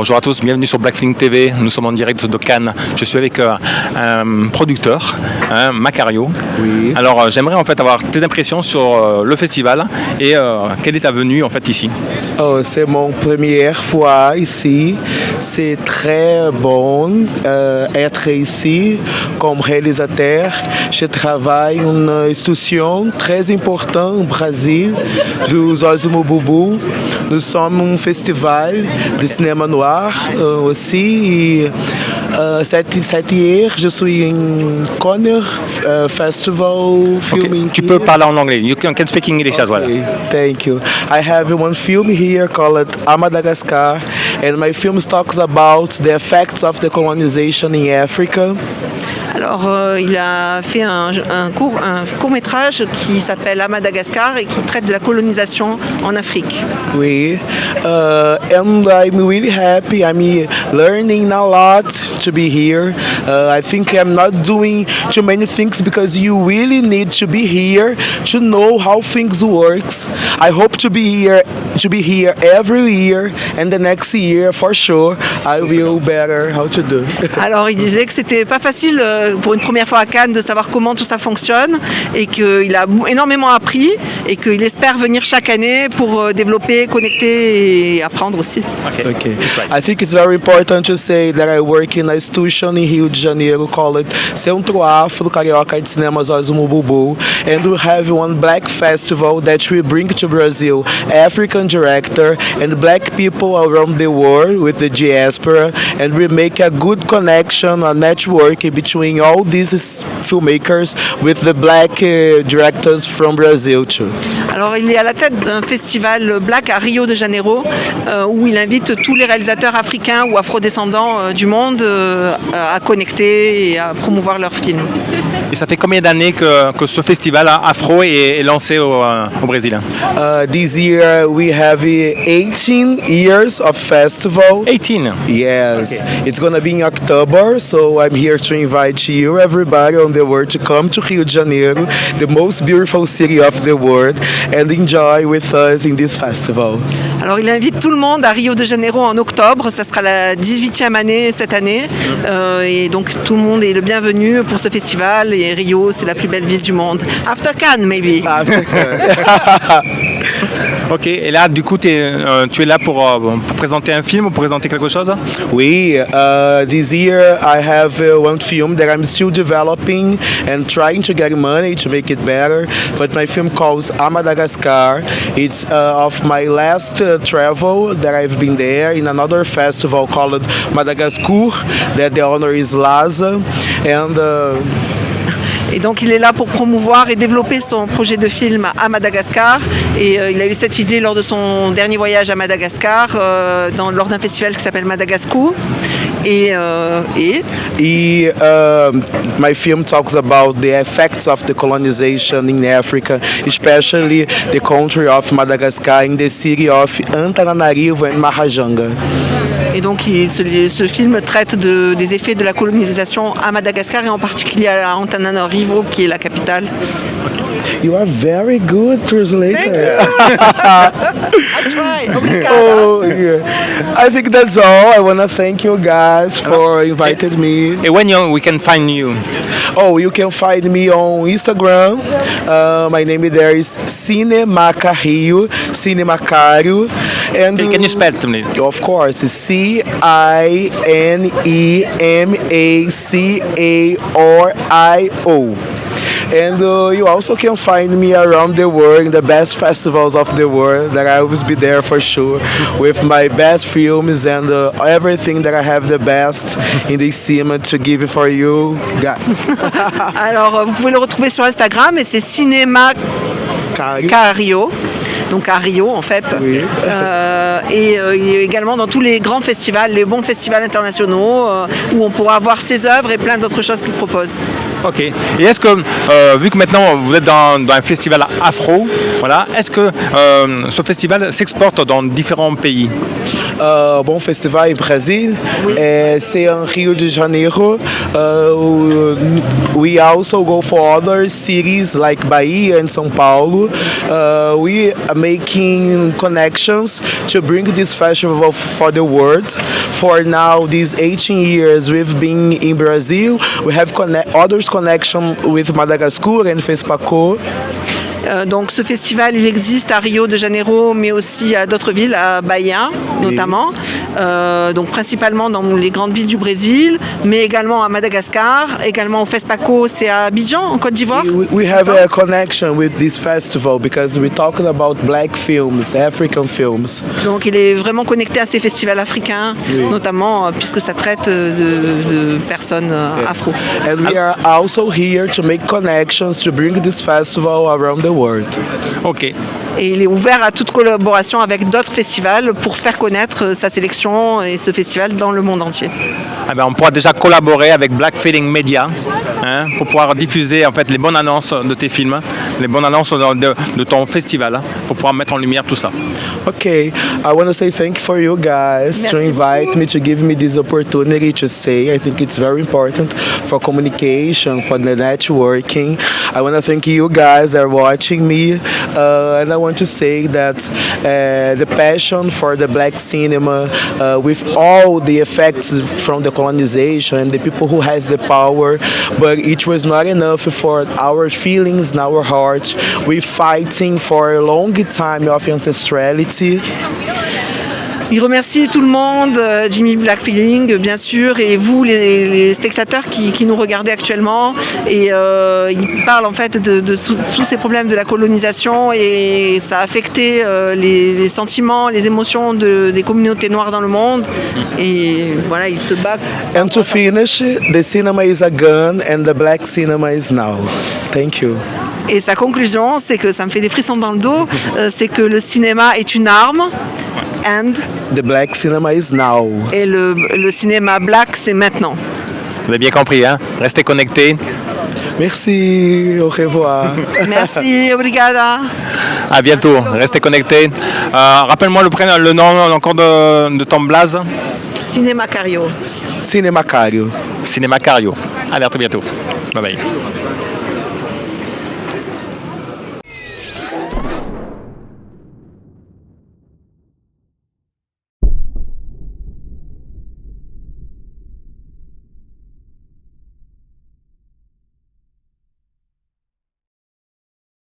Bonjour à tous, bienvenue sur Blackthing TV. Nous sommes en direct de Cannes. Je suis avec un producteur, Macario. Oui. Alors j'aimerais en fait avoir tes impressions sur le festival et quelle est ta venue en fait ici. Oh, c'est mon première fois ici. C'est très bon être ici comme réalisateur. Je travaille dans une institution très importante au Brasil, do Osmo Bubu. Nous sommes un festival de cinéma noir aussi. Cette year, je suis in Cannes Festival filming. Okay. Tu peux parler en anglais. You can speak English as well. Thank you. I have one film here called Madagascar, and my film talks about the effects of the colonization in Africa. Alors, il a fait un court-métrage qui s'appelle À Madagascar et qui traite de la colonisation en Afrique. Oui, and I'm really happy. I'm learning a lot to be here. I think I'm not doing too many things because you really need to be here to know how things works. I hope to be here every year, and the next year for sure I will better how to do. Alors, il disait que c'était pas facile pour une première fois à Cannes de savoir comment tout ça fonctionne et qu'il a énormément appris et qu'il espère venir chaque année pour développer, connecter et apprendre aussi. Okay. I think it's very important to say that I work in a institution in Rio de Janeiro called Centro Afro Carioca de Cinemas Osmo Bubu, and we have one black festival that we bring to Brazil African director and black people around the world with the diaspora, and we make a good connection, a network between all these filmmakers with the black directors from Brazil too. Alors il est à la tête d'un festival black à Rio de Janeiro où il invite tous les réalisateurs africains ou afrodescendants du monde à connecter et à promouvoir leurs films. Et ça fait combien d'années que ce festival afro est lancé au Brésil? This year we have 18 years of festival. 18? Yes. Okay. It's going to be in October, so I'm here to invite you, everybody on the world, to come to Rio de Janeiro, the most beautiful city of the world, and enjoy with us in this festival. Alors il invite tout le monde à Rio de Janeiro en octobre, ça sera la 18e année cette année, et donc tout le monde est le bienvenu pour ce festival, et Rio c'est la plus belle ville du monde. After Cannes, maybe. After Cannes. Ok, et là du coup tu es là pour présenter un film ou pour présenter quelque chose? Oui, this year I have one film that I'm still developing and trying to get money to make it better, but my film calls À Madagascar. It's of my last travel that I've been there in another festival called Madagascar, that the owner is Laza, and Et donc il est là pour promouvoir et développer son projet de film à Madagascar. Et il a eu cette idée lors de son dernier voyage à Madagascar, lors d'un festival qui s'appelle Madagascar. My film talks about the effects of the colonization in Africa, especially the country of Madagascar, in the city of Antananarivo and Mahajanga. Et donc ce film traite des effets de la colonisation à Madagascar et en particulier à Antananarivo qui est la capitale. You are very good translator. I try. Oh, yeah. I think that's all. I want to thank you guys for inviting me. And when we can find you? Oh, you can find me on Instagram. My name there is Cinemacario, Cinemacario. And can you spell it to me? Of course, Cinemacario. And you also can find me around the world in the best festivals of the world, that I will be there for sure with my best films and everything that I have the best in the cinema to give for you guys. Alors vous pouvez le retrouver sur Instagram et c'est Cinemacario. Donc à Rio en fait, oui. Et également dans tous les grands festivals, les bons festivals internationaux où on pourra voir ses œuvres et plein d'autres choses qu'il propose. Ok. Et est-ce que, vu que maintenant vous êtes dans un festival afro, voilà, est-ce que ce festival s'exporte dans différents pays? Bom festival em Brasil, c'est en Rio de Janeiro. We also go for other cities like Bahia and São Paulo. We are making connections to bring this festival for the world. For now, these 18 years we've been in Brazil. We have others connection with Madagascar and FESPACO. Donc ce festival, il existe à Rio de Janeiro, mais aussi à d'autres villes, à Bahia notamment, donc principalement dans les grandes villes du Brésil, mais également à Madagascar, également au FESPACO, c'est à Abidjan, en Côte d'Ivoire. We have a connection with this festival because we're talking about black films, African films. Donc il est vraiment connecté à ces festivals africains, notamment puisque ça traite de personnes afro. And we are also here to make connections to bring this festival around the world. Ok. Et il est ouvert à toute collaboration avec d'autres festivals pour faire connaître sa sélection et ce festival dans le monde entier. Eh bien, on pourra déjà collaborer avec Black Feeling Media, hein, pour pouvoir diffuser en fait les bonnes annonces de tes films, les bonnes annonces de ton festival, hein, pour pouvoir mettre en lumière tout ça. Okay, I want to say thank you for you guys to invite me, to give me this opportunity to say. I think it's very important for communication, for the networking. I want to thank you guys that are watching me, and I want to say that the passion for the black cinema, with all the effects from the colonization and the people who has the power, but it was not enough for our feelings and our hearts. We're fighting for a long time of ancestrality. Il remercie tout le monde, Jimmy Black Feeling bien sûr, et vous les spectateurs qui nous regardez actuellement. Et il parle en fait de tous ces problèmes de la colonisation, et ça a affecté les sentiments, les émotions des communautés noires dans le monde. Et voilà, il se bat. And to finish, the cinema is a gun and the black cinema is now. Thank you. Et sa conclusion, c'est que ça me fait des frissons dans le dos, c'est que le cinéma est une arme. And the black cinema is now. Et le cinéma black, c'est maintenant. Vous avez bien compris, hein? Restez connectés. Merci, au revoir. Merci, obrigada. À bientôt, restez connectés. Rappelle-moi le nom encore de ton blaze. Cinéma Cario. Cinéma Cario. Cinéma Cario. Allez, à très bientôt. Bye bye.